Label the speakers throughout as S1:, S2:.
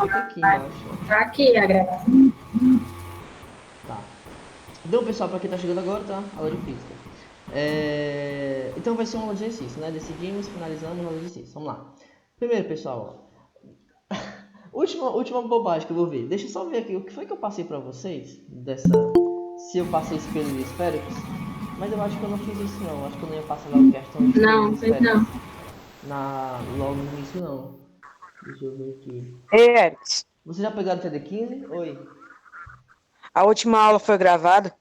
S1: Fica aqui embaixo.
S2: Tá aqui a gravação.
S1: Tá. Então, pessoal, para quem tá chegando agora, tá? Aula de física. Então vai ser uma aula de exercício, né? Decidimos, finalizamos a aula de exercício. Vamos lá. Primeiro, pessoal, ó. última bobagem que eu vou ver. Deixa eu só ver aqui o que foi que eu passei para vocês se eu passei espelhos esféricos. Mas eu acho que eu não fiz isso não. Acho que eu não ia passar logo questão de espelhos
S2: Não, fez
S1: esféricos
S2: não.
S1: logo no início não. Deixa eu ver aqui.
S3: Ei, Eric,
S1: Você já pegaram o TD15? Oi.
S3: a última aula foi gravada?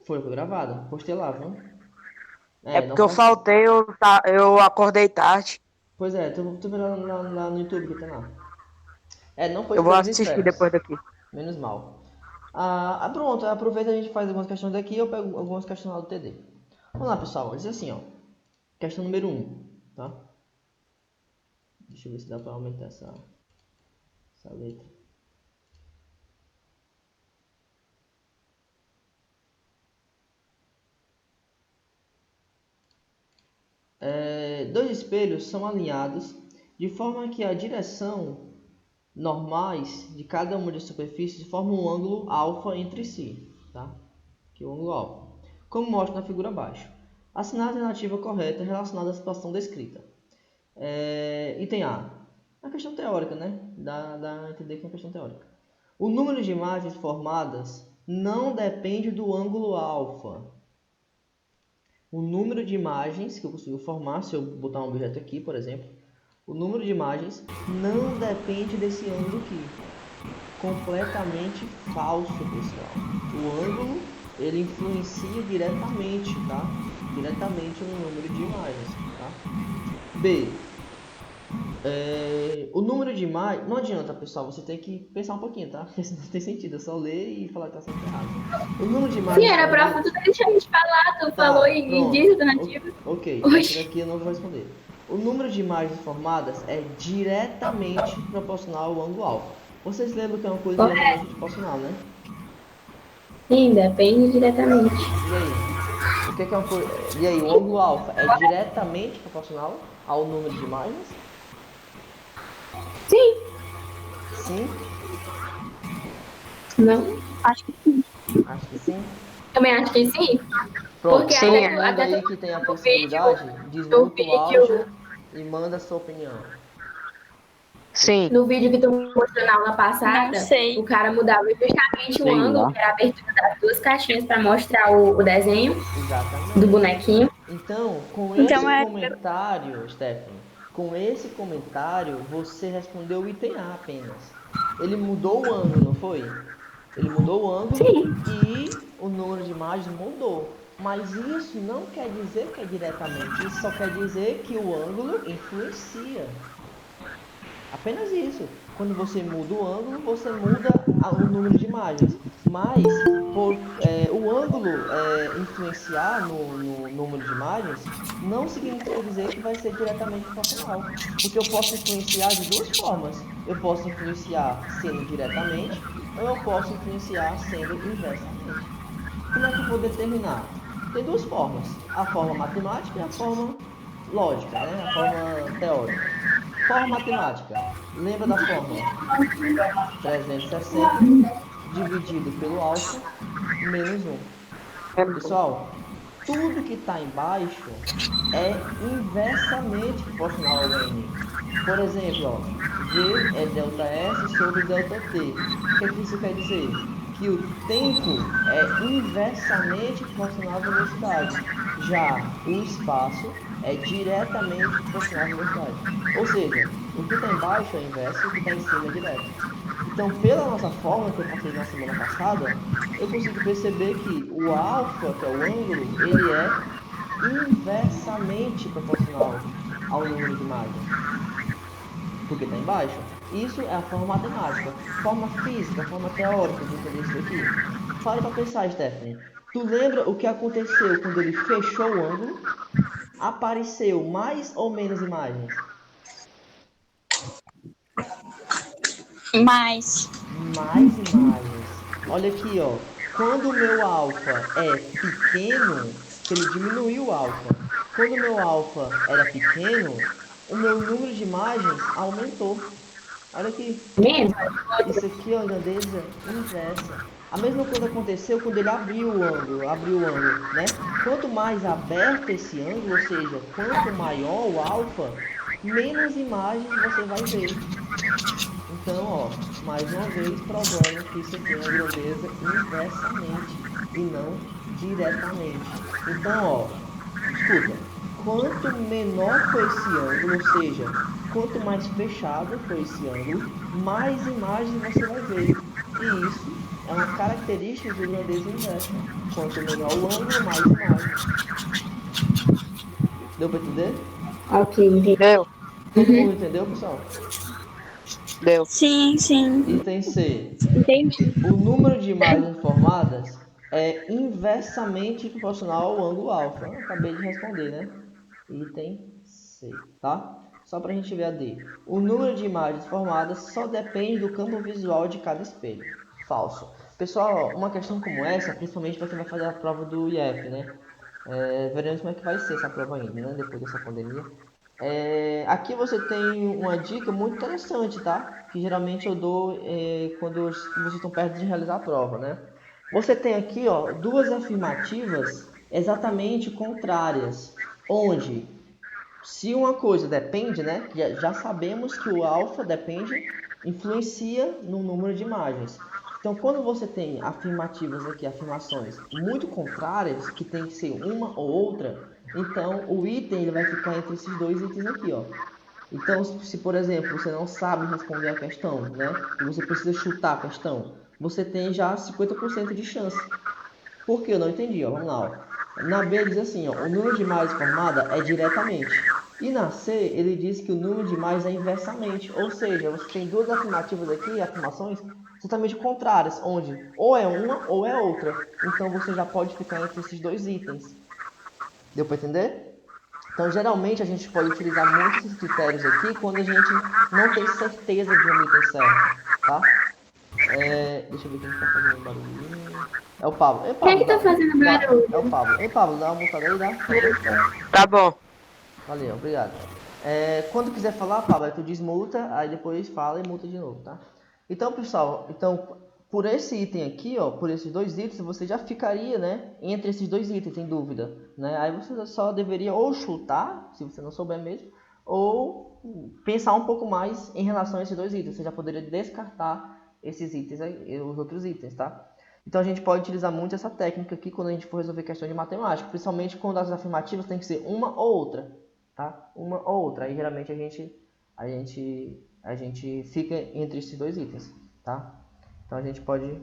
S1: Foi gravada. Postei lá, viu?
S3: É
S1: Não
S3: porque eu
S1: faz.
S3: faltei, eu acordei tarde.
S1: Pois é, tu vê lá no YouTube que tem lá. Não foi
S3: Eu vou
S1: espelhos
S3: assistir
S1: esféricos.
S3: depois daqui.
S1: Menos mal. Pronto, aproveita, a gente faz algumas questões daqui e eu pego algumas questões lá do TD. Vamos lá, pessoal. Diz assim, ó. Questão número 1, tá? Deixa eu ver se dá pra aumentar essa letra. Dois espelhos são alinhados de forma que a direção normais de cada uma das superfícies formam um ângulo alfa entre si, tá? Que é o ângulo alfa. Como mostra na figura abaixo. Assinar a alternativa correta relacionada à situação descrita. Item A. A questão teórica, né? Dá a entender que é uma questão teórica. O número de imagens formadas não depende do ângulo alfa. O número de imagens que eu consigo formar, se eu botar um objeto aqui, por exemplo, o número de imagens não depende desse ângulo aqui. Completamente falso, pessoal. O ângulo, ele influencia diretamente, tá? Diretamente no número de imagens, tá? B. O número de imagens... Não adianta, pessoal, você tem que pensar um pouquinho, tá? Porque não tem sentido, é só ler e falar que tá sempre errado. O número de imagens...
S2: Sim, era pra tu deixar a gente falar, tu falou e diz alternativa.
S1: Ok,
S2: Oxi.
S1: essa daqui eu não vou responder. O número de imagens formadas é diretamente proporcional ao ângulo alfa. Vocês lembram que é uma coisa diretamente proporcional, né?
S2: Sim, depende diretamente.
S1: E aí? O que é uma coisa... E aí, o ângulo alfa é diretamente proporcional ao número de imagens?
S2: Sim.
S1: Sim?
S2: Não? Acho que sim.
S1: Acho que sim.
S2: Também acho que sim.
S1: Pronto,
S2: Porque
S1: todo mundo
S2: até
S1: aí que tem a
S2: no vídeo,
S1: possibilidade, diz
S2: no
S1: muito alto
S2: vídeo,
S1: e manda a sua opinião.
S3: Sim.
S2: no vídeo que tu mostrou na aula passada,
S4: Não sei.
S2: o cara mudava justamente o ângulo, que era a abertura das duas caixinhas para mostrar o desenho
S1: Exatamente.
S2: do bonequinho.
S1: Então, com
S4: Então,
S1: esse comentário, Stephanie, com esse comentário, você respondeu o item A apenas. Ele mudou o ângulo, não foi? Ele mudou o ângulo e o número de imagens mudou. Mas isso não quer dizer que é diretamente. Isso só quer dizer que o ângulo influencia. Apenas isso. Quando você muda o ângulo, você muda o número de imagens. Mas o ângulo influenciar no número de imagens não significa dizer que vai ser diretamente proporcional. Porque eu posso influenciar de duas formas. Eu posso influenciar sendo diretamente ou eu posso influenciar sendo inversamente. Como é que eu vou determinar? Tem duas formas. A forma matemática e a forma lógica, né? A forma teórica. Forma matemática. Lembra da fórmula? 360 dividido pelo alfa menos 1. Pessoal, tudo que está embaixo é inversamente proporcional ao n. Por exemplo, ó, V é delta S sobre delta T. O que é que isso quer dizer? Que o tempo é inversamente proporcional à velocidade. Já o espaço é diretamente proporcional à velocidade. Ou seja, o que está embaixo é inverso e o que está em cima é direto. Então, pela nossa fórmula que eu passei na semana passada, eu consigo perceber que o alfa, que é o ângulo, ele é inversamente proporcional ao número de imagens, porque está embaixo. Isso é a forma matemática. Forma física, forma teórica de entender isso aqui. Para para pensar, Stephanie. Tu lembra o que aconteceu quando ele fechou o ângulo? Apareceu mais ou menos imagens?
S4: Mais.
S1: Mais imagens. Olha aqui, ó. Quando o meu alfa é pequeno, que ele diminuiu o alfa. Quando o meu alfa era pequeno, o meu número de imagens aumentou. Olha aqui.
S2: Mesmo?
S1: Isso aqui é uma grandeza inversa. A mesma coisa aconteceu quando ele abriu o ângulo, né? Quanto mais aberto esse ângulo, ou seja, quanto maior o alfa, menos imagens você vai ver. Então, ó, mais uma vez provando que isso aqui é uma grandeza inversamente e não diretamente. Então, ó, escuta, quanto menor for esse ângulo, ou seja, quanto mais fechado for esse ângulo, mais imagens você vai ver. E isso é uma característica de grandeza inversa. Quanto menor o ângulo, mais imagens. Deu para entender?
S2: Ok, entendi.
S3: Deu,
S1: Todo mundo entendeu, pessoal?
S3: deu.
S4: Sim, sim.
S1: Item C.
S2: Entendi.
S1: O número de imagens formadas é inversamente proporcional ao ângulo alfa. Eu acabei de responder, né? Item C, tá? Só para a gente ver a D. O número de imagens formadas só depende do campo visual de cada espelho. Falso. Pessoal, uma questão como essa, principalmente para quem vai fazer a prova do IF, né? Veremos como é que vai ser essa prova ainda, né? Depois dessa pandemia. Aqui você tem uma dica muito interessante, tá? Que geralmente eu dou quando vocês estão perto de realizar a prova, né? Você tem aqui, ó, duas afirmativas exatamente contrárias, onde se uma coisa depende, né? Já sabemos que o alfa depende, influencia no número de imagens. Então, quando você tem afirmativas aqui, afirmações muito contrárias, que tem que ser uma ou outra, então o item ele vai ficar entre esses dois itens aqui, ó. Então, se por exemplo você não sabe responder a questão, né? E você precisa chutar a questão, você tem já 50% de chance. Por que eu não entendi? Ó, vamos lá. Ó. Na B ele diz assim, ó, o número de imagens formada é diretamente. E na C ele diz que o número de imagens é inversamente. Ou seja, você tem duas afirmativas aqui, afirmações totalmente contrárias, onde ou é uma ou é outra. Então você já pode ficar entre esses dois itens. Deu para entender? Então, geralmente, a gente pode utilizar muitos desses critérios aqui quando a gente não tem certeza de um item certo, tá? Deixa eu ver quem está fazendo barulhinho. É o Pablo.
S2: Quem é que tá fazendo barulho?
S1: É o Pablo. Ei, Pablo, dá uma multada aí, dá?
S3: Tá bom.
S1: Valeu, obrigado. Quando quiser falar, Pablo, tu diz multa, aí depois fala e multa de novo, tá? Então, pessoal, por esse item aqui, ó, por esses dois itens, você já ficaria, né, entre esses dois itens, tem dúvida, né? Aí você só deveria ou chutar, se você não souber mesmo, ou pensar um pouco mais em relação a esses dois itens. Você já poderia descartar esses itens aí, os outros itens, tá? Então a gente pode utilizar muito essa técnica aqui quando a gente for resolver questão de matemática, principalmente quando as afirmativas tem que ser uma ou outra, tá? Uma ou outra. Aí geralmente a gente fica entre esses dois itens, tá? Então a gente pode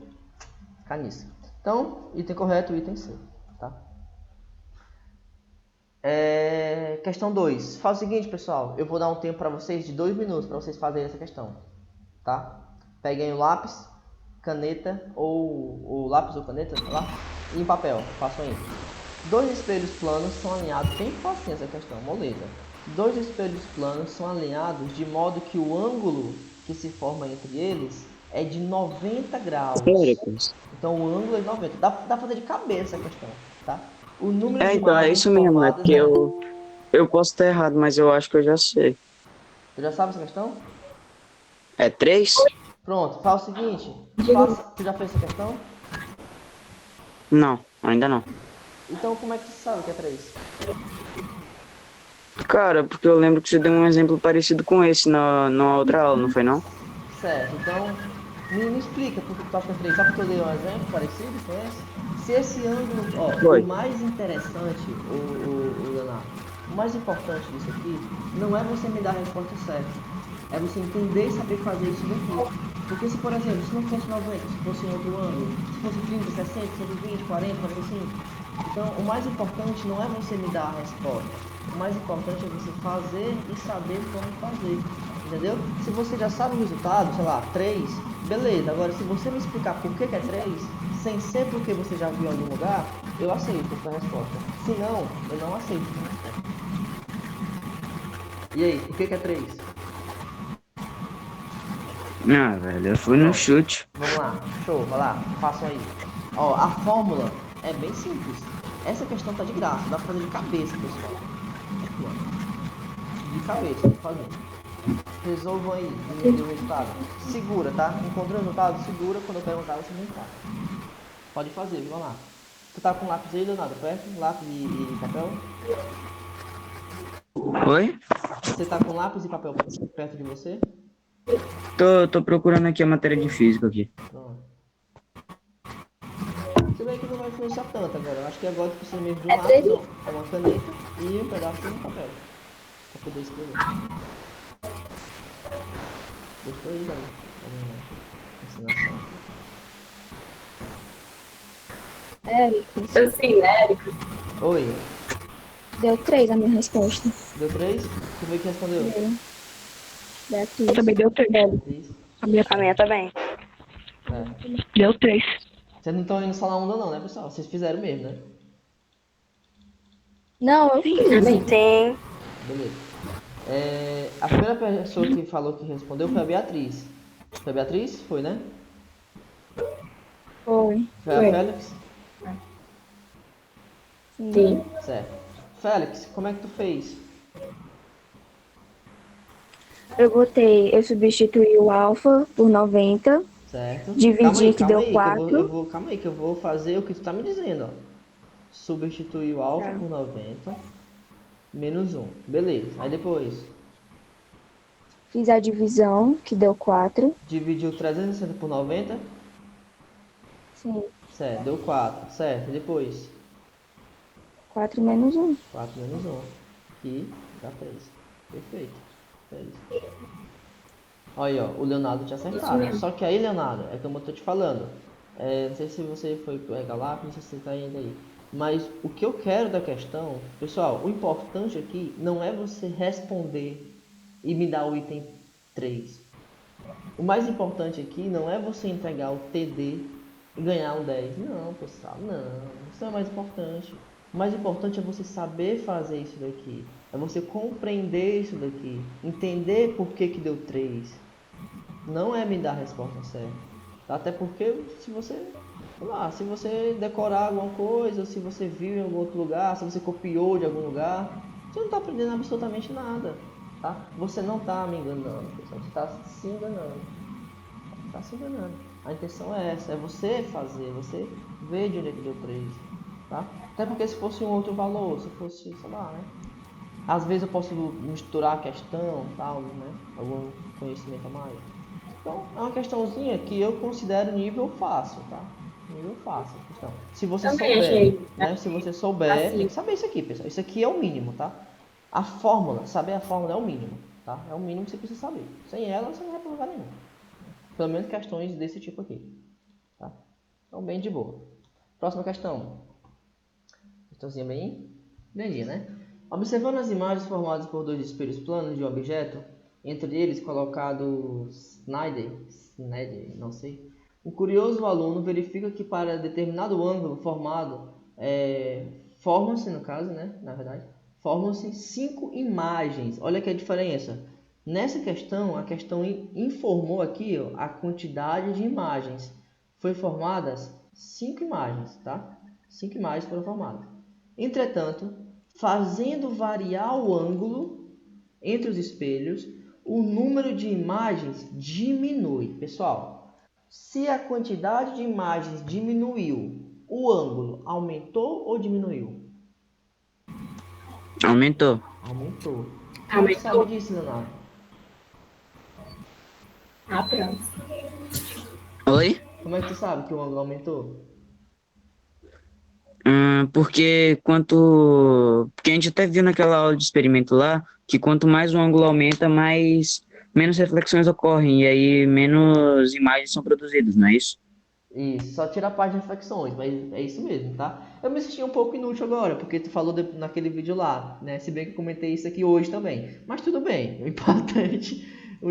S1: ficar nisso. Então, item correto, item C, tá? Questão 2. Faz o seguinte, pessoal, eu vou dar um tempo para vocês de 2 minutos para vocês fazerem essa questão, tá? Peguem o lápis, caneta ou lápis ou caneta, sei lá, e em papel, façam aí. Dois espelhos planos são alinhados, bem fácil essa questão, moleza. Dois espelhos planos são alinhados de modo que o ângulo que se forma entre eles é de 90 graus. Então o ângulo é de 90. Dá pra fazer de cabeça a questão, tá? O número de
S5: então é isso mesmo, é porque eu posso estar errado, mas eu acho que eu já sei.
S1: Você já sabe essa questão?
S5: É 3?
S1: Pronto, faz o seguinte, tu já fez essa questão?
S5: Não, ainda não.
S1: Então como é que você sabe que é 3?
S5: Cara, porque eu lembro que você deu um exemplo parecido com esse na outra aula, não foi não?
S1: Certo, então me explica por que tu acha que é 3. Só porque eu dei um exemplo parecido com esse? Se esse ângulo, ó, o mais interessante, o Leonardo, o mais importante disso aqui, não é você me dar a resposta certa, é você entender e saber fazer isso daqui. Porque se, por exemplo, se não fosse 90, se fosse em outro ângulo, se fosse 30, 60, 120, 40, 45, então o mais importante não é você me dar a resposta, o mais importante é você fazer e saber como fazer, entendeu? Se você já sabe o resultado, sei lá, 3, beleza. Agora, se você me explicar por que é 3, sem ser porque você já viu em algum lugar, eu aceito a sua resposta. Se não, eu não aceito a sua resposta. E aí, por que é 3?
S5: Ah, velho, eu fui no chute.
S1: Vamos lá, show, vai lá, façam aí. Ó, a fórmula é bem simples. Essa questão tá de graça, dá pra fazer de cabeça, pessoal. Aqui, ó. De cabeça, tô fazendo. Resolvam aí o resultado. Segura, tá? Encontrou o resultado? Segura. Quando eu perguntar, você me fala. Pode fazer, vamos lá. Tu tá com lápis aí, Leonardo? Perto? Lápis e papel?
S5: Oi?
S1: Você tá com lápis e papel perto de você?
S5: Tô procurando aqui a matéria de física aqui.
S1: Pronto. Se bem que não vai influenciar tanto agora. Eu acho que agora tu precisa mesmo de um
S2: É
S1: lápis,
S2: 3
S1: uma caneta e um pedaço de papel. Pra poder escrever. Gostou aí, galera? Ensinação.
S4: Éricos.
S2: Eu sim, né, Érico?
S1: Oi.
S4: Deu 3 a minha resposta.
S1: Deu 3? Tu veio que respondeu?
S4: Deu. Beatriz.
S6: Também deu 3.
S1: Isso.
S6: A minha
S3: A minha também.
S1: É.
S6: deu 3.
S1: Vocês não estão indo só na onda não, né, pessoal? Vocês fizeram mesmo, né?
S4: Não, eu fiz.
S3: Sim.
S1: Beleza. A primeira pessoa que falou que respondeu foi a Beatriz. Foi a Beatriz? Foi, né?
S4: Foi.
S1: Foi a Félix?
S2: Sim.
S1: Certo. Félix, como é que tu fez?
S4: Eu substituí o alfa por 90.
S1: Certo?
S4: Dividi, que deu
S1: aí,
S4: 4.
S1: calma aí, que eu vou fazer o que tu tá me dizendo, ó. Substituir o alfa
S4: Tá.
S1: por 90 menos 1. Beleza. Aí depois,
S4: Fiz a divisão, que deu 4.
S1: dividiu 360 por 90.
S4: Sim.
S1: Certo, deu 4. Certo. E depois,
S4: 4 menos 1.
S1: 4 menos 1. Aqui dá 3. Perfeito. É isso. Olha aí, ó, o Leonardo tinha
S2: Isso
S1: acertado.
S2: mesmo.
S1: Só que aí, Leonardo, é como eu tô te falando. Não sei se você foi pegar lá, não sei se você tá indo aí. Mas o que eu quero da questão, pessoal, o importante aqui não é você responder e me dar o item 3. O mais importante aqui não é você entregar o TD e ganhar um 10. Não, pessoal, não. Isso não é o mais importante. O mais importante é você saber fazer isso daqui. É você compreender isso daqui. Entender por que deu 3. Não é me dar a resposta certa. Até porque se você, sei lá, se você decorar alguma coisa, se você viu em algum outro lugar, se você copiou de algum lugar, você não está aprendendo absolutamente nada, tá? Você não está me enganando, pessoal. Você está se enganando. Está se enganando. A intenção é essa, é você fazer, você ver de onde é que deu 3, tá? Até porque se fosse um outro valor, se fosse, sei lá, né? Às vezes eu posso misturar a questão, tal, né? Algum conhecimento a mais. Então, é uma questãozinha que eu considero nível fácil, tá? Nível fácil, questão. Se você
S2: Também
S1: souber,
S2: achei.
S1: né? Se você souber,
S2: Assim.
S1: tem que saber isso aqui, pessoal. Isso aqui é o mínimo, tá? A fórmula, saber a fórmula é o mínimo, tá? É o mínimo que você precisa saber. Sem ela, você não vai pra lugar nenhum. Pelo menos questões desse tipo aqui, tá? Então, bem de boa. Próxima questão. Questãozinha bem grandinha, né? Observando as imagens formadas por dois espelhos planos de um objeto, entre eles colocado Snyder, não sei, um curioso aluno verifica que para determinado ângulo formado, formam-se, no caso, né, na verdade, formam-se 5 imagens. Olha que a diferença. Nessa questão, a questão informou aqui, ó, a quantidade de imagens. Foi formadas 5 imagens, tá? 5 imagens foram formadas. Entretanto, fazendo variar o ângulo entre os espelhos, o número de imagens diminui. Pessoal, se a quantidade de imagens diminuiu, o ângulo aumentou ou diminuiu?
S5: Aumentou.
S1: Aumentou. Como você sabe disso, Leonardo?
S2: Ah, pronto.
S5: Oi?
S1: Como é que tu sabe que o ângulo aumentou?
S5: Porque a gente até viu naquela aula de experimento lá que quanto mais o ângulo aumenta, menos reflexões ocorrem e aí menos imagens são produzidas, não é isso?
S1: Isso, só tira a parte de reflexões, mas é isso mesmo, tá? Eu me senti um pouco inútil agora, porque tu falou naquele vídeo lá, né? Se bem que eu comentei isso aqui hoje também. Mas tudo bem, o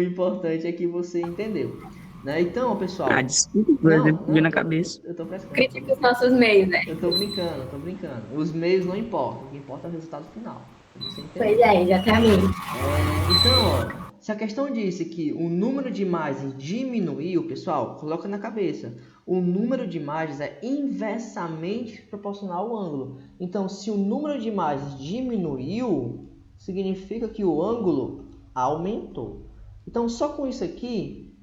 S1: importante é que você entendeu, né? Então, pessoal...
S5: Ah, desculpa, por exemplo, veio na cabeça.
S1: Eu tô frescando.
S2: Critica os nossos meios, né?
S1: Eu tô brincando, tô brincando. Os meios não importam, o que importa é o resultado final. Você entendeu?
S2: Pois é, exatamente.
S1: Então, ó, se a questão disse que o número de imagens diminuiu, pessoal, coloca na cabeça. O número de imagens é inversamente proporcional ao ângulo. Então, se o número de imagens diminuiu, significa que o ângulo aumentou. Então, só com isso aqui,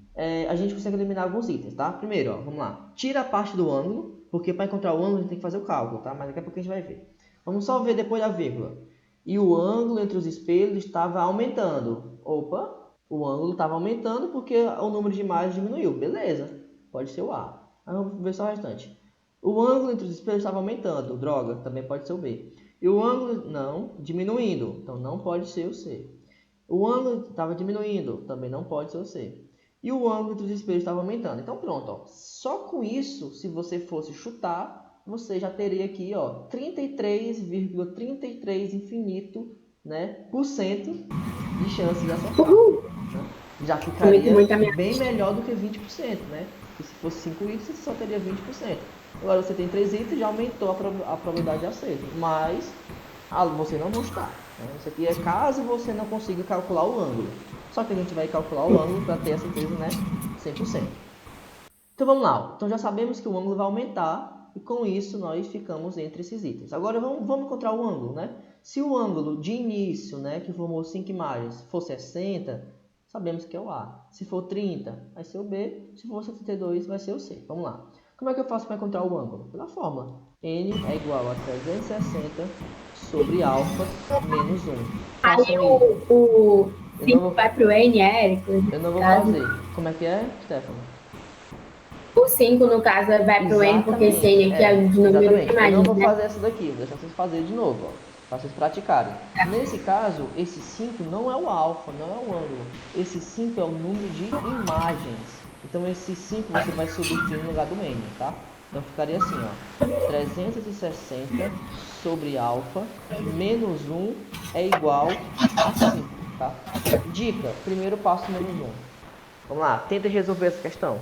S1: a gente consegue eliminar alguns itens, tá? Primeiro, ó, vamos lá. Tira a parte do ângulo, porque para encontrar o ângulo a gente tem que fazer o cálculo, tá? Mas daqui a pouco a gente vai ver. Vamos só ver depois da vírgula. E o ângulo entre os espelhos estava aumentando. Opa, o ângulo estava aumentando porque o número de imagens diminuiu. Beleza, pode ser o A. Mas vamos ver só o restante. O ângulo entre os espelhos estava aumentando. Droga, também pode ser o B. E o ângulo, não, diminuindo. Então não pode ser o C. O ângulo estava diminuindo. Também não pode ser o C. E o ângulo entre os espelhos estava aumentando. Então pronto, ó. Só com isso, se você fosse chutar, você já teria aqui, ó, 33,33 infinito, né, por cento de chance de acertar. Né? Já ficaria bem melhor do que 20%, né? Porque se fosse 5 itens, você só teria 20%. Agora você tem 3 itens, já aumentou a probabilidade de acerto. Mas você não vai chutar. Né? Isso aqui é caso você não consiga calcular o ângulo. Só que a gente vai calcular o ângulo para ter a certeza, né? 100%. Então vamos lá. Então já sabemos que o ângulo vai aumentar. E com isso nós ficamos entre esses itens. Agora vamos encontrar o ângulo, né? Se o ângulo de início, né, que formou 5 imagens, for 60, sabemos que é o A. Se for 30, vai ser o B. Se for 72, vai ser o C. Vamos lá. Como é que eu faço para encontrar o ângulo? Pela fórmula. N é igual a 360 sobre alfa menos 1.
S2: Aí o 5 vai pro N, Érico?
S1: Eu não vou fazer. Como é que é, Stefano?
S2: O 5, no caso, vai pro N, porque esse N aqui é o de número de imagens,
S1: eu não vou
S2: né?
S1: fazer essa daqui, vou deixar vocês fazerem de novo, ó, para vocês praticarem. Nesse caso, esse 5 não é o alfa, não é o ângulo. Esse 5 é o número de imagens. Então, esse 5 você vai substituir no lugar do N, tá? Então, ficaria assim, ó. 360 sobre alfa menos 1 é igual a 5, tá? Dica, primeiro passo menos 1. Vamos lá, tenta resolver essa questão.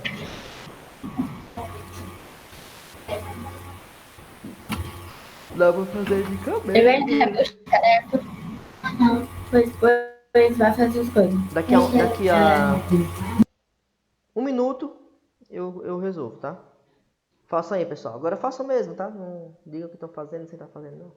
S1: Dá pra fazer de cabeça.
S2: Depois vai fazer as coisas.
S1: Daqui a 1 minuto eu resolvo, tá? Faça aí, pessoal. Agora faça mesmo, tá? Não diga o que estão fazendo, sem estar fazendo, não.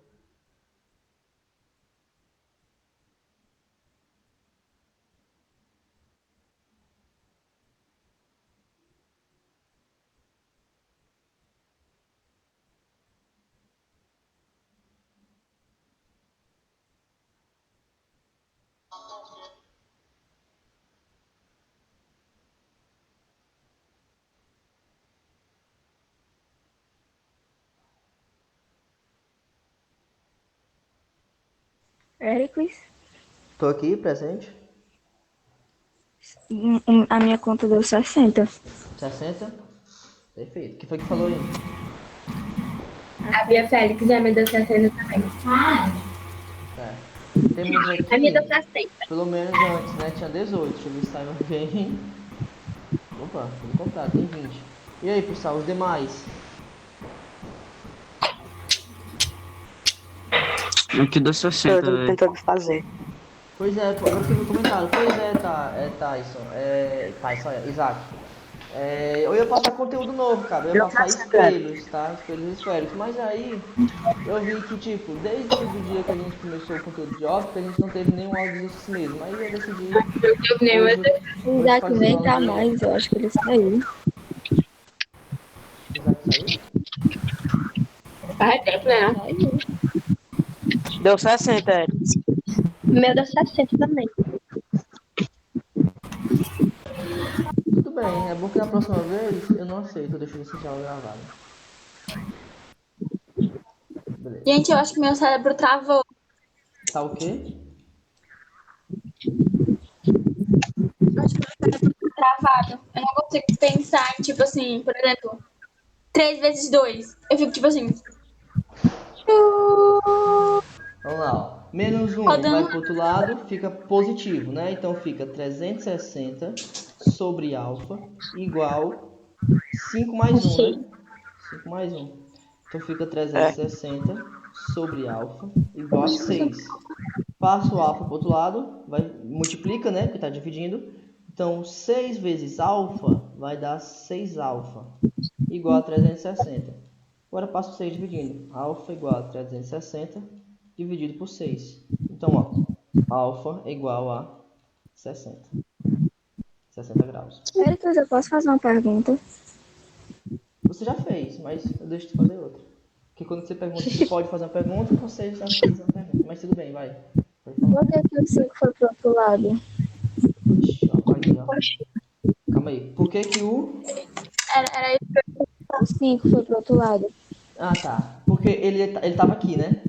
S4: Éricles,
S1: Tô aqui, presente.
S4: a minha conta deu 60.
S1: 60. Perfeito. O que foi que falou aí?
S2: A Bia Félix já me deu 60 também.
S1: É. Temos aqui,
S2: A minha deu 60.
S1: pelo menos antes, né? Tinha 18. Deixa eu ver se saiu alguém. Opa, vou comprar, tem 20. E aí, pessoal, os demais?
S5: Aqui deu 60,
S3: Eu tô
S5: velho.
S3: tentando fazer.
S1: Pois é, agora que eu vi o comentário. Pois é, Tyson, Isaac. Eu ia passar conteúdo novo, cara. Eu ia passar espelhos, tá? Espelhos esféricos. Mas aí, eu vi que, tipo, desde o dia que a gente começou o conteúdo de óptica, a gente não teve nenhum áudio disso mesmo. Aí eu decidi...
S4: O Isaac nem tá mais, eu acho que ele saiu.
S1: Isaac saiu?
S2: Faz tempo, né?
S3: Deu 60, Eric.
S2: Meu deu 60 também.
S1: Tudo bem, é bom que na próxima vez eu não aceito, eu deixo esse já gravado. Beleza.
S6: Gente, eu acho que meu cérebro travou.
S1: Tá o quê?
S6: Eu acho que meu cérebro tá travado. Eu não consigo pensar em, tipo assim, por exemplo, 3 vezes 2. Eu fico, tipo assim...
S1: Vamos lá, ó. Menos 1 vai pro outro lado, fica positivo, né? Então fica 360 sobre alfa igual 5 mais 1, né? 5 mais 1. Então fica 360 sobre alfa igual a 6. Passa o alfa pro outro lado, multiplica, né? Porque tá dividindo. Então 6 vezes alfa vai dar 6 alfa igual a 360. Agora passa o 6 dividindo. Alfa igual a 360 dividido por 6. Então, ó, alfa é igual a 60. 60 graus.
S4: Pericles, eu posso fazer uma pergunta?
S1: Você já fez, mas eu deixo de fazer outra. Porque quando você pergunta se pode fazer uma pergunta, você já fez uma pergunta. Mas tudo bem, vai.
S4: Por que que o 5 foi pro outro lado?
S1: Ixi, ó, aqui, ó. Calma aí. Por que que o...
S6: Era isso.
S4: O 5 foi pro outro lado.
S1: Ah, tá. Porque ele tava aqui, né?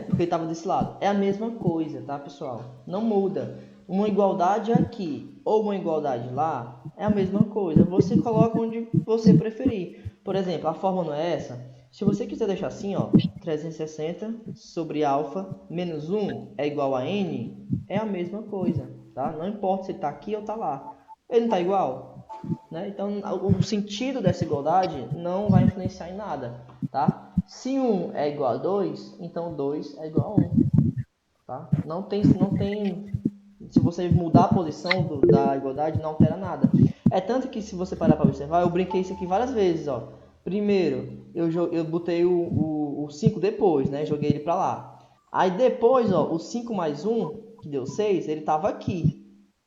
S1: Porque ele tava desse lado. É a mesma coisa, tá, pessoal? Não muda. Uma igualdade aqui ou uma igualdade lá é a mesma coisa. Você coloca onde você preferir. Por exemplo, a fórmula não é essa. Se você quiser deixar assim, ó, 360 sobre alfa menos 1 é igual a n, é a mesma coisa, tá? Não importa se ele tá aqui ou tá lá. Ele não tá igual, né? Então, o sentido dessa igualdade não vai influenciar em nada, tá? Se 1 é igual a 2, então 2 é igual a 1, tá? Não tem, se você mudar a posição da igualdade, não altera nada. É tanto que, se você parar para observar, eu brinquei isso aqui várias vezes, ó. Primeiro, eu botei o 5 depois, né? Joguei ele para lá. Aí depois, ó, o 5 mais 1, que deu 6, ele estava aqui.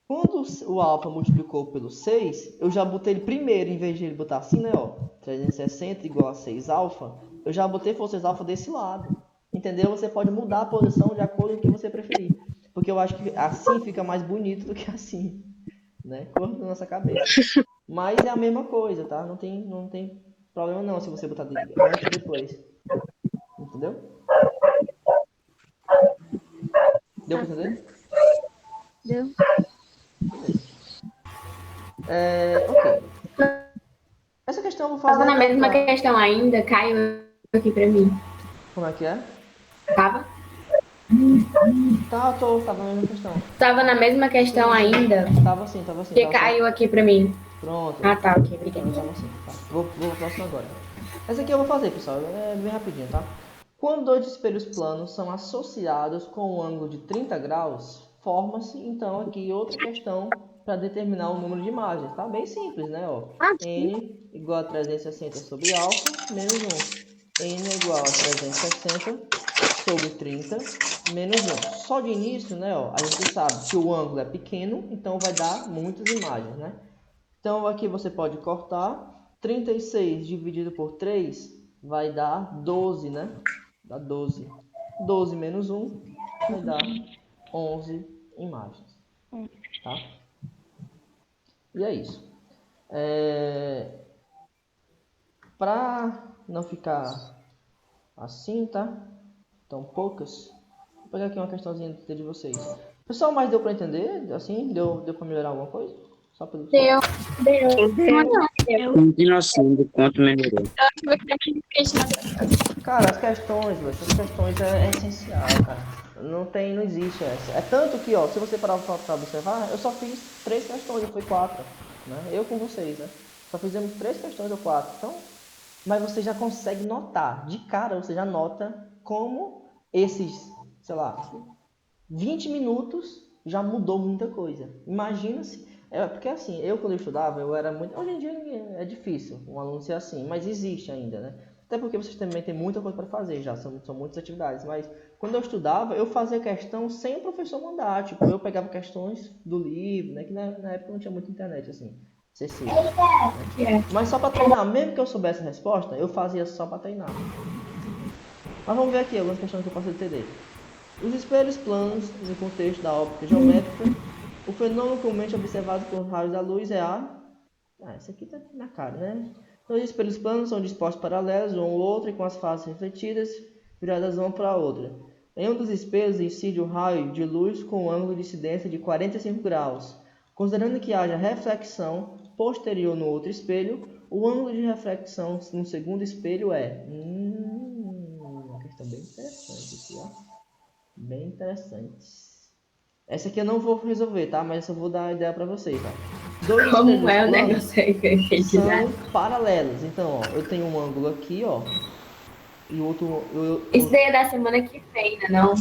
S1: Quando o alfa multiplicou pelo 6, eu já botei ele primeiro, em vez de ele botar assim, né, ó, 360 igual a 6 alfa, eu já botei forças alfa desse lado. Entendeu? Você pode mudar a posição de acordo com o que você preferir. Porque eu acho que assim fica mais bonito do que assim, né? Corta na nossa cabeça. Mas é a mesma coisa, tá? Não tem problema não se você botar antes e depois. Entendeu? Deu pra entender?
S4: Deu?
S1: Ok. Essa questão eu vou fazer...
S2: Tava na mesma questão ainda, caiu aqui pra mim.
S1: Como é que é?
S2: Tava?
S1: Tava na mesma questão.
S2: Tava na mesma questão ainda,
S1: Tava sim.
S2: que caiu aqui pra mim.
S1: Pronto.
S2: Ah, tá, ok, obrigada.
S1: Tava assim, tá. Vou pro próximo agora. Essa aqui eu vou fazer, pessoal. É bem rapidinho, tá? Quando dois espelhos planos são associados com um ângulo de 30 graus, forma-se, então, aqui outra questão para determinar o número de imagens. Tá bem simples, né? Ó, n igual a 360 sobre alfa menos 1. N é igual a 360 sobre 30 menos 1. Só de início, né? Ó, a gente sabe que o ângulo é pequeno, então vai dar muitas imagens, né? Então, aqui você pode cortar. 36 dividido por 3 vai dar 12, né? Dá 12. 12 menos 1 vai dar 11 imagens. Tá? E é isso. Para não ficar assim, tá? Tão poucas. Vou pegar aqui uma questãozinha de vocês. Pessoal, mas deu para entender? Assim, deu para melhorar alguma coisa? Só pelo...
S6: Deu.
S5: Não tem noção do quanto melhorou.
S1: Cara, essas questões é essencial, cara. Não existe essa. É tanto que, ó, se você parar pra observar, eu só fiz 3 questões, não foi 4, né? Eu com vocês, né? Só fizemos 3 questões ou 4, então... Mas você já consegue notar, de cara você já nota como esses, sei lá, 20 minutos já mudou muita coisa. Imagina se... porque assim, eu quando eu estudava, eu era muito... Hoje em dia é difícil um aluno ser assim, mas existe ainda, né? Até porque vocês também têm muita coisa para fazer já, são muitas atividades. Mas quando eu estudava, eu fazia questão sem o professor mandar. Tipo, eu pegava questões do livro, né? Que na época não tinha muita internet, assim, acessível. Né? Mas só para treinar, mesmo que eu soubesse a resposta, eu fazia só para treinar. Mas vamos ver aqui algumas questões que eu posso entender. Os espelhos planos, no contexto da óptica geométrica, o fenômeno comumente observado por raios da luz é essa aqui tá na cara, né? Então, os espelhos planos são dispostos paralelos um ao outro e com as faces refletidas viradas uma para a outra. Em um dos espelhos incide o raio de luz com um ângulo de incidência de 45 graus. Considerando que haja reflexão posterior no outro espelho, o ângulo de reflexão no segundo espelho é... uma questão bem interessante aqui, ó. Bem interessante. Essa aqui eu não vou resolver, tá? Mas eu vou dar a ideia para vocês, tá? Dois
S2: Como é o negócio aí que eu entendi?
S1: são paralelos. Então, ó, eu tenho um ângulo aqui, ó. E o outro...
S2: Isso daí é da semana que vem, né? Não?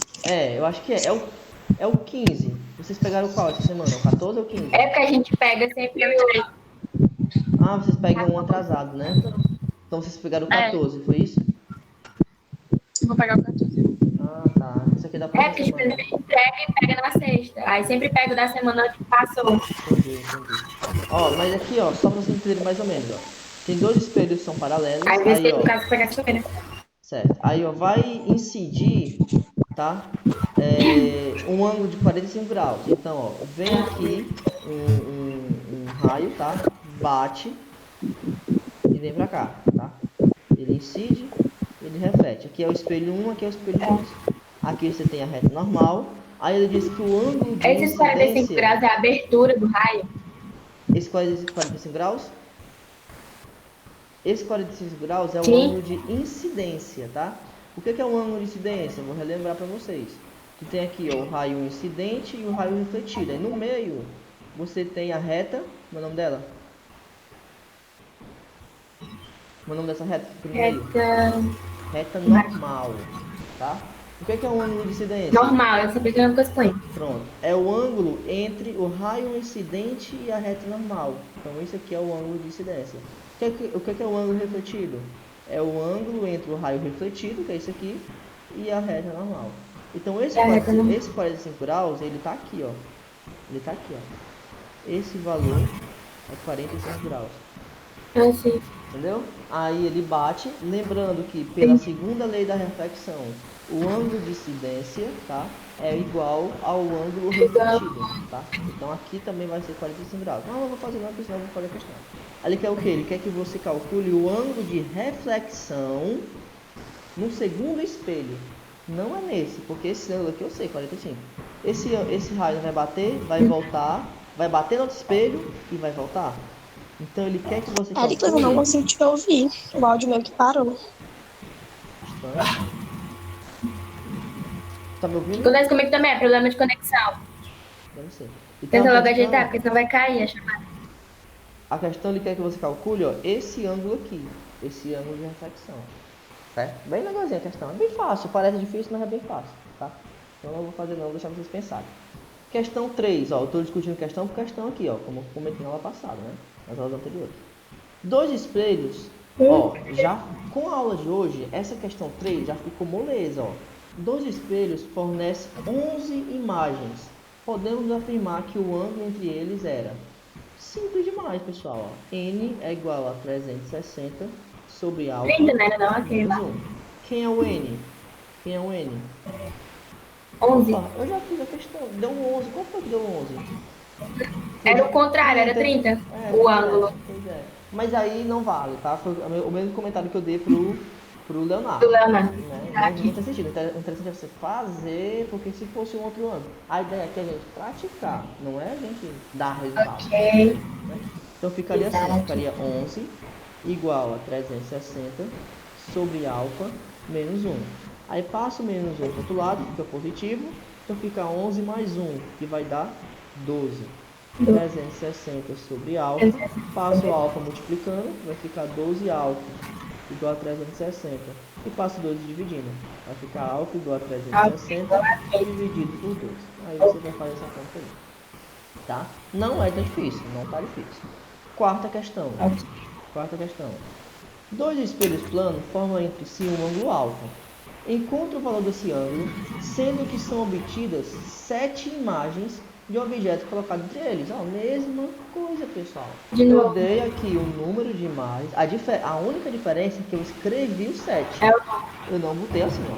S1: eu acho que é o 15. Vocês pegaram qual essa semana? O 14 ou o 15?
S2: É porque a gente pega sempre o...
S1: Ah, vocês pegam um atrasado, né? Então vocês pegaram o 14, foi isso?
S6: Vou pegar o 14.
S1: Ah, tá. Essa aqui é da
S2: É,
S1: próxima
S2: porque tipo,
S1: semana.
S2: ele entrega e pega na sexta. Aí sempre pega da semana que passou.
S1: Entendi. Ó, mas aqui, ó, só pra vocês entenderem mais ou menos, ó. Tem dois espelhos que são paralelos,
S2: Aí
S1: aí,
S2: você, no
S1: ó,
S2: caso, pega essa feira.
S1: certo. Aí, ó, vai incidir, tá? Um ângulo de 45 graus. Então, ó, vem aqui um raio, tá? Bate e vem pra cá, tá? Ele incide, ele reflete. Aqui é o espelho 1, aqui é o espelho 2. Aqui você tem a reta normal. Aí ele diz que o ângulo de
S2: Esses 45
S1: incidência,
S2: graus é a abertura do raio.
S1: esse 45 graus, esse 45 graus é o
S2: Sim.
S1: ângulo de incidência, tá? O que é o ângulo de incidência? Eu vou relembrar para vocês. Que tem aqui, ó, o raio incidente e o raio refletido. Aí no meio você tem a reta, como é o nome dela? Como é o nome dessa reta? Aqui no meio? Reta normal, tá? O que é o ângulo de incidência?
S2: Normal, eu sabia que era uma coisa com ele.
S1: Pronto, é o ângulo entre o raio incidente e a reta normal. Então isso aqui é o ângulo de incidência. O que é o ângulo refletido? É o ângulo entre o raio refletido, que é isso aqui, e a reta normal. Então esse 45 graus, ele tá aqui, ó. Ele tá aqui, ó. Esse valor é 45 graus.
S2: Eu sei.
S1: Entendeu? Aí ele bate, lembrando que pela segunda lei da reflexão, o ângulo de incidência, tá, é igual ao ângulo refletido, tá? Então aqui também vai ser 45 graus. Não, eu vou fazer não, porque senão eu vou fazer a questão. Ele quer o que? Ele quer que você calcule o ângulo de reflexão no segundo espelho. Não é nesse, porque esse ângulo aqui eu sei, 45. Esse raio vai bater, vai voltar, vai bater no outro espelho e vai voltar. Então ele quer que você calcule...
S7: Érica, eu não consigo te ouvir. O áudio meu que parou.
S1: Tá me ouvindo?
S2: Acontece comigo também, é problema de conexão.
S1: Deve ser.
S2: Tenta logo ajeitar, porque senão vai cair a chamada.
S1: A questão ele quer que você calcule, ó, esse ângulo aqui. Esse ângulo de reflexão. Certo? Bem legalzinha a questão. É bem fácil. Parece difícil, mas é bem fácil. Tá? Então eu não vou fazer não, vou deixar vocês pensarem. Questão 3, ó. Eu estou discutindo questão por questão aqui, ó. Como eu comentei na aula passada, né? Nas aulas anteriores. Dois espelhos. Ó, já com a aula de hoje, essa questão 3 já ficou moleza, ó. Dois espelhos fornecem 11 imagens. Podemos afirmar que o ângulo entre eles era simples demais, pessoal. Ó. N é igual a 360 sobre alfa.
S2: 30, né? Não, aqui.
S1: Quem é o N? Quem é o N?
S2: 11.
S1: Opa, eu já fiz a questão. Deu 11. Qual foi que deu 11?
S2: Era o contrário, era 30. O ângulo.
S1: Pois é. Mas aí não vale, tá? Foi o mesmo comentário que eu dei pro Leonardo.
S2: Do Leonardo.
S1: Né? Não tem sentido. O interessante é você fazer, porque se fosse um outro ângulo. A ideia aqui é a gente praticar, não é a gente dar resultado.
S2: Ok.
S1: Né? Então ficaria assim, ficaria 11 igual a 360 sobre alfa menos 1. Aí passa o menos 1 para o outro lado, fica positivo. Então fica 11 mais 1, que vai dar 12. 360 sobre alfa, passo o alfa multiplicando, vai ficar 12 alfa igual a 360. E passo 12 dividindo, vai ficar alfa igual a 360 dividido por 12. Aí você vai fazer essa conta aí. Tá? Não é tão difícil, não tá difícil. Quarta questão. Dois espelhos planos formam entre si um ângulo alfa. Encontre o valor desse ângulo, sendo que são obtidas 7 imagens de objetos colocados entre eles. Ó, mesma coisa, pessoal. Eu dei aqui o número de imagens. A única diferença é que eu escrevi o 7. Eu não botei assim, ó.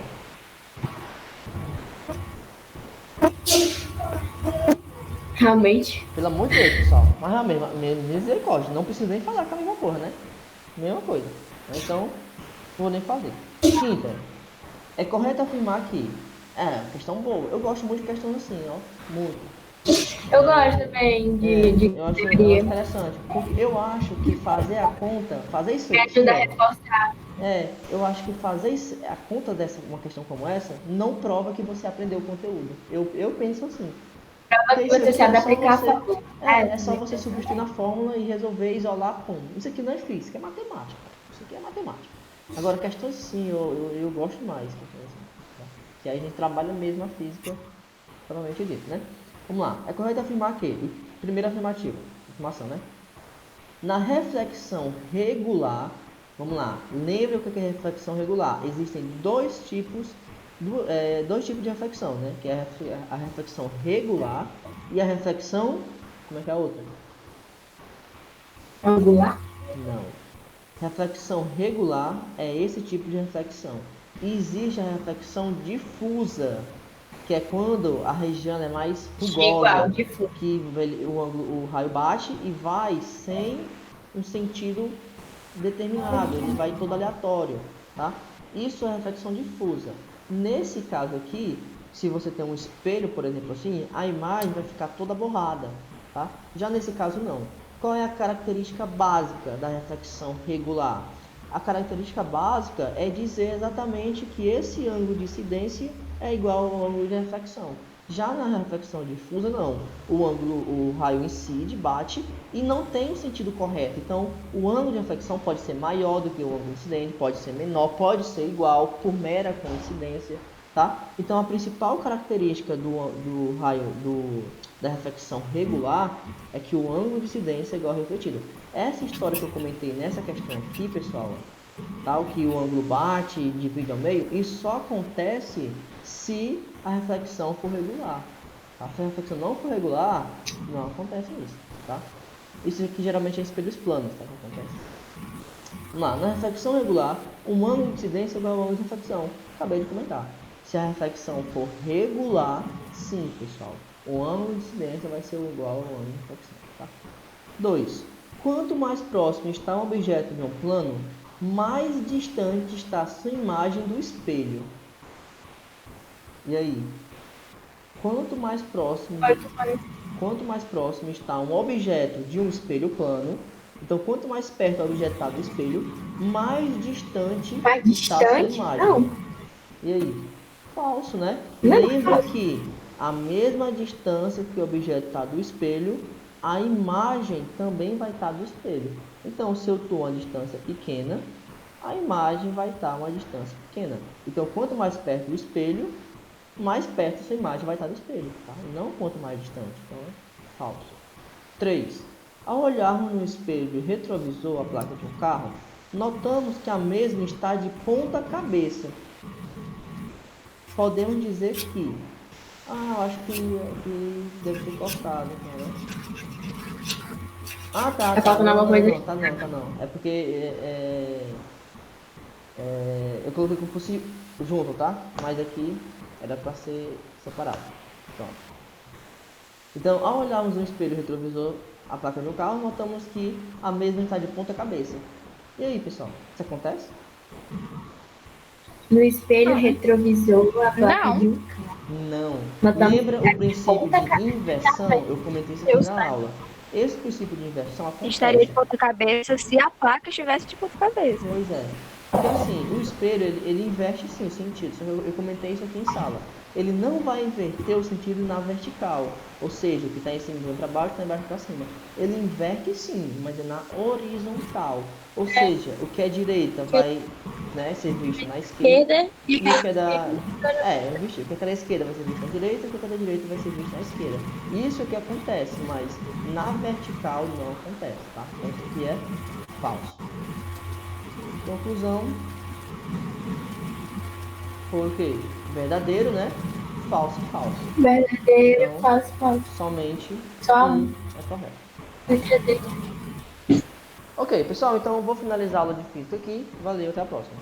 S2: Realmente.
S1: Pelo amor de Deus, pessoal. Mas realmente, misericórdia. Não preciso nem falar com a mesma porra, né? Mesma coisa. Então, não vou nem fazer. Quinta. É correto afirmar que... questão boa. Eu gosto muito de questões assim, ó. Muito.
S2: Eu gosto também de
S1: eu acho interessante. Porque eu acho que fazer a conta... Fazer isso
S2: me
S1: aqui,
S2: ajuda a reforçar.
S1: eu acho que fazer a conta dessa uma questão como essa não prova que você aprendeu o conteúdo. Eu penso assim.
S2: Prova que você sabe aplicar a fórmula.
S1: É só você substituir na fórmula e resolver, isolar, pum. Isso aqui não é física, isso é matemática. Isso aqui é matemática. Agora, questões sim, eu gosto mais. Tá? Que aí a gente trabalha mesmo a física, provavelmente dito, né? Vamos lá. É correto afirmar que, primeira afirmação, né? Na reflexão regular, vamos lá. Lembre o que é reflexão regular. Existem dois tipos dois tipos de reflexão, né? Que é a reflexão regular e a reflexão... Como é que é a outra?
S2: Angular.
S1: Não. Reflexão regular é esse tipo de reflexão. E existe a reflexão difusa, que é quando a região é mais
S2: Igual,
S1: rugosa,
S2: difuso.
S1: que o raio bate e vai sem um sentido determinado, ele vai todo aleatório, tá? Isso é reflexão difusa. Nesse caso aqui, se você tem um espelho, por exemplo, assim, a imagem vai ficar toda borrada, tá? Já nesse caso não. Qual é a característica básica da reflexão regular? A característica básica é dizer exatamente que esse ângulo de incidência é igual ao ângulo de reflexão. Já na reflexão difusa, não. O raio incide, bate e não tem o sentido correto. Então, o ângulo de reflexão pode ser maior do que o ângulo de incidente, pode ser menor, pode ser igual, por mera coincidência, tá? Então, a principal característica do raio da reflexão regular é que o ângulo de incidência é igual ao refletido. Essa história que eu comentei nessa questão aqui, pessoal, tá? O que o ângulo bate e divide ao meio, isso só acontece se a reflexão for regular. Tá? Se a reflexão não for regular, não acontece isso, tá? Isso aqui geralmente é espelhos planos, tá? Que acontece. Vamos lá, na reflexão regular, um ângulo de incidência é igual ao ângulo de reflexão. Acabei de comentar. Se a reflexão for regular, sim, pessoal, o ângulo de incidência vai ser igual ao ângulo de reflexão, tá? 2. Quanto mais próximo está um objeto de um plano, mais distante está a sua imagem do espelho. E aí? Quanto mais próximo está um objeto de um espelho plano, então quanto mais perto o objeto está do espelho, mais distante está a sua imagem.
S2: Não.
S1: E aí? Falso, né?
S2: Não,
S1: Lembra que a mesma distância que o objeto está do espelho, a imagem também vai estar do espelho. Então, se eu estou a uma distância pequena, a imagem vai estar a uma distância pequena. Então, quanto mais perto do espelho, mais perto essa imagem vai estar do espelho, tá? E não quanto mais distante. Então, é falso. 3. Ao olharmos no espelho retrovisor a placa de um carro, notamos que a mesma está de ponta cabeça. Podemos dizer que... eu acho que deve ter cortado, né? Tá.
S2: Tá faltando alguma coisa?
S1: Tá não. É porque eu coloquei como fosse junto, tá? Mas aqui era para ser separado. Pronto. Então, ao olharmos no espelho retrovisor a placa do carro, notamos que a mesma está de ponta cabeça. E aí, pessoal? Isso acontece?
S2: No espelho retrovisor, a placa
S6: Não.
S2: de um
S1: Não.
S2: Notamos
S1: Lembra
S2: que
S1: o princípio de inversão? Eu comentei isso aqui na aula. Esse princípio de inversão acontece.
S4: Estaria de ponta cabeça se a placa estivesse de ponta cabeça.
S1: Pois é. Porque assim, o espelho, ele inverte sim o sentido. Só que eu comentei isso aqui em sala. Ele não vai inverter o sentido na vertical. Ou seja, o que está em cima vai para baixo, está embaixo para cima. Ele inverte sim, mas é na horizontal. Ou seja, o que é direita vai, né, ser visto na esquerda. E o que é da... o que é da esquerda vai ser visto na direita, e o que é da direita vai ser visto na esquerda. Isso é que acontece, mas na vertical não acontece, tá? Então isso aqui é falso. Conclusão. Foi o quê? Verdadeiro, né? Falso.
S2: verdadeiro,
S1: Então,
S2: falso.
S1: somente
S2: Só
S1: um é correto.
S2: verdadeiro.
S1: Ok, pessoal, então eu vou finalizar a aula de física aqui. Valeu, até a próxima.